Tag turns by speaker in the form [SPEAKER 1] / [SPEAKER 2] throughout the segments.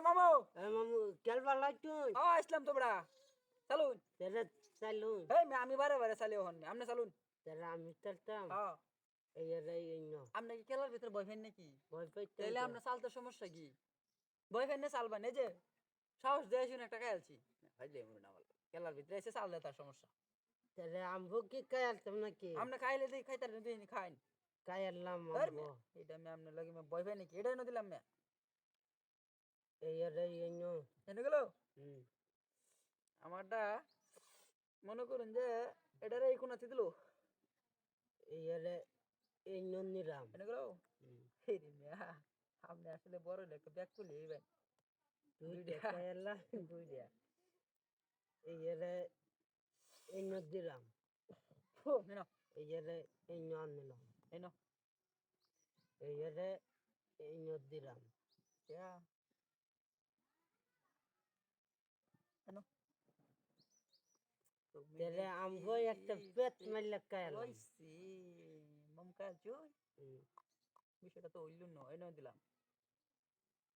[SPEAKER 1] মামু
[SPEAKER 2] মামু খেলবার লাগতুন
[SPEAKER 1] আসলাম তো বড়া চালুন
[SPEAKER 2] তেরে চালুন
[SPEAKER 1] আমি বারে বারে চালিয়ে হন আপনি চালুন
[SPEAKER 2] তেরে আমি চলতাম
[SPEAKER 1] হ্যাঁ
[SPEAKER 2] এই রে এই ন
[SPEAKER 1] আপনি কি খেলার ভিতরে বয়ফ্রেন্ড নাকি
[SPEAKER 2] ভয় পাইতাম
[SPEAKER 1] তাইলে আমরা চালতে সমস্যা কি বয়ফ্রেন্ডে চালবেন এই যে সাহস দিয়ে শুনে একটা খেলছি হইলে মনে না বলো খেলার ভিতরে এসে চাললে তার সমস্যা
[SPEAKER 2] তেরে আমবো কি খাইতাম নাকি
[SPEAKER 1] আপনি খাইলে দিই খাইতার দিই খাইন
[SPEAKER 2] খাইলাম আমবো
[SPEAKER 1] এটা আমি আপনার লাগে বয়ফ্রেন্ড নাকি এটাই না দিলাম না
[SPEAKER 2] এই রে এই ন
[SPEAKER 1] এনে গেল
[SPEAKER 2] হুম
[SPEAKER 1] আমারটা মনে করুন যে এটারে এই কোনাতে দিল
[SPEAKER 2] এই রে এই ন নিলাম
[SPEAKER 1] এনে গেল
[SPEAKER 2] হুম
[SPEAKER 1] আপনি আসলে বড় হলে একটা ব্যাগ খুলে এইবেন
[SPEAKER 2] দুইটা খাইলাম
[SPEAKER 1] দুইটা
[SPEAKER 2] এই রে এই ন দিলাম
[SPEAKER 1] না
[SPEAKER 2] এই রে এই ন নিলাম
[SPEAKER 1] এই না
[SPEAKER 2] এই রে এই ন দিলাম
[SPEAKER 1] এনো
[SPEAKER 2] তেরে আমবো একটা পেট মারলে খাইলাম
[SPEAKER 1] লইছি মমকা জুই বিষয়টা তো হইল না এই নয় দিলাম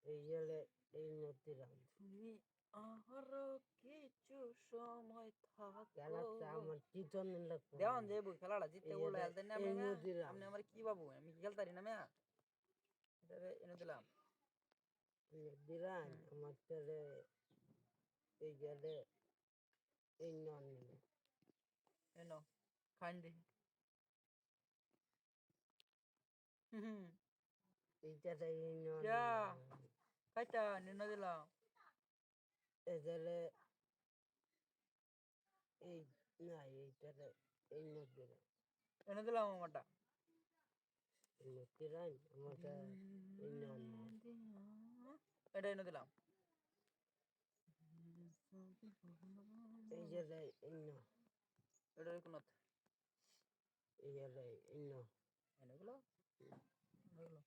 [SPEAKER 2] এই রে এই ন দিলাম
[SPEAKER 1] তুমি আরো কিছু সময়
[SPEAKER 2] খেলাটা
[SPEAKER 1] থাকো
[SPEAKER 2] আমার জিতন লাগবে
[SPEAKER 1] দেওয়ান যাইব খেলাটা জিততে
[SPEAKER 2] এই
[SPEAKER 1] বললে
[SPEAKER 2] রে
[SPEAKER 1] হেলতেন না
[SPEAKER 2] এই
[SPEAKER 1] আপনি
[SPEAKER 2] ন দিলাম
[SPEAKER 1] আপনি আমার কি বাবু আমি কি খেলতারি না মেয়া এটা এনে দিলাম
[SPEAKER 2] দিলাম আমার তেরে এই গেলে এই ন নিলাম
[SPEAKER 1] এনো খান দি
[SPEAKER 2] এইটারে এই ন
[SPEAKER 1] যা
[SPEAKER 2] নিলাম
[SPEAKER 1] খাইতা নিনে দিলাম
[SPEAKER 2] এজেলে এই না এইটারে এই ন দিলাম
[SPEAKER 1] এনে দিলাম আমারটা
[SPEAKER 2] এই ন দিলাম আমারটা এই ন নিলাম
[SPEAKER 1] এটা এনে দিলাম
[SPEAKER 2] এই যে এই ন
[SPEAKER 1] এটা কোন
[SPEAKER 2] এই যে এই ন
[SPEAKER 1] এনে গেল এগুলো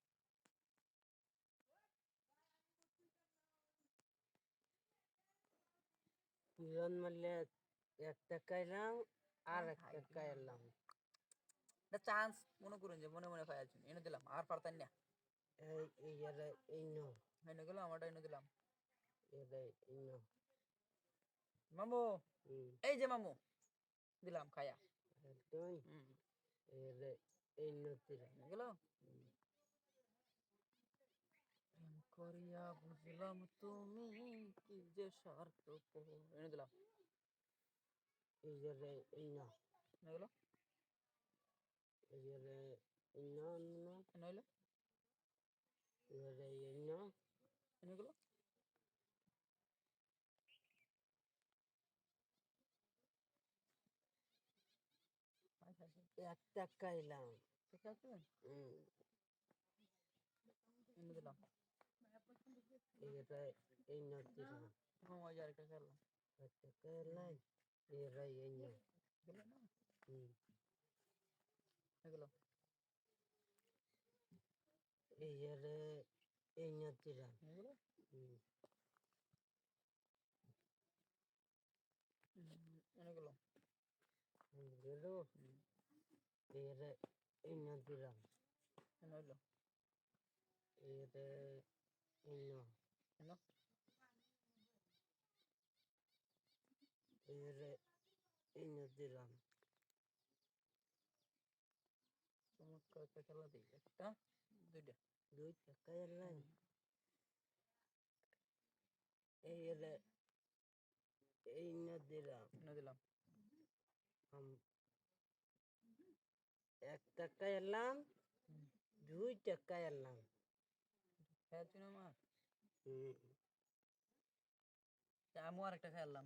[SPEAKER 2] পিজন মারলে একটা খাইলাম আর একটা খাইলাম
[SPEAKER 1] এটা চান্স মনে করুন যে মনে মনে পাই আছেন এনে দিলাম আর পারতেন না
[SPEAKER 2] এই যে এই ন
[SPEAKER 1] এনে গেল আমারটা এনে দিলাম
[SPEAKER 2] এই ন
[SPEAKER 1] মামু এই যে মামু দিলাম খায়া
[SPEAKER 2] তুই
[SPEAKER 1] হুম
[SPEAKER 2] এই ন দিলাম
[SPEAKER 1] এনে গেল প্রেম করিয়া বুঝলাম তুমি কি যে স্বার্থ এনে দিলাম
[SPEAKER 2] এই যে এই ন
[SPEAKER 1] এনে গেল
[SPEAKER 2] এই যে এই ন
[SPEAKER 1] এনে হইলো
[SPEAKER 2] এই ন
[SPEAKER 1] এনে গেল
[SPEAKER 2] একটা খাইলাম
[SPEAKER 1] ঠিক আছে এনে দিলাম
[SPEAKER 2] এই ন দিলাম
[SPEAKER 1] মামা যার একটা খেললাম
[SPEAKER 2] একটা খাইলাম এই ন
[SPEAKER 1] গেল না এগুলো
[SPEAKER 2] এই যে এই ন দিলাম
[SPEAKER 1] এগুলো এনে গেল
[SPEAKER 2] গেল এই ন দিলাম
[SPEAKER 1] এনে হইলো
[SPEAKER 2] এই ন
[SPEAKER 1] এনে
[SPEAKER 2] এই ন দিলাম
[SPEAKER 1] চমৎকার একটা খেলা দিই একটা দুইটা
[SPEAKER 2] দুইটা খাইলাম এই ন দিলাম
[SPEAKER 1] এনে দিলাম
[SPEAKER 2] একটা খাইলাম দুইটা খাইলাম
[SPEAKER 1] খেয়াল ছিল আমার আমিও আর একটা খেললাম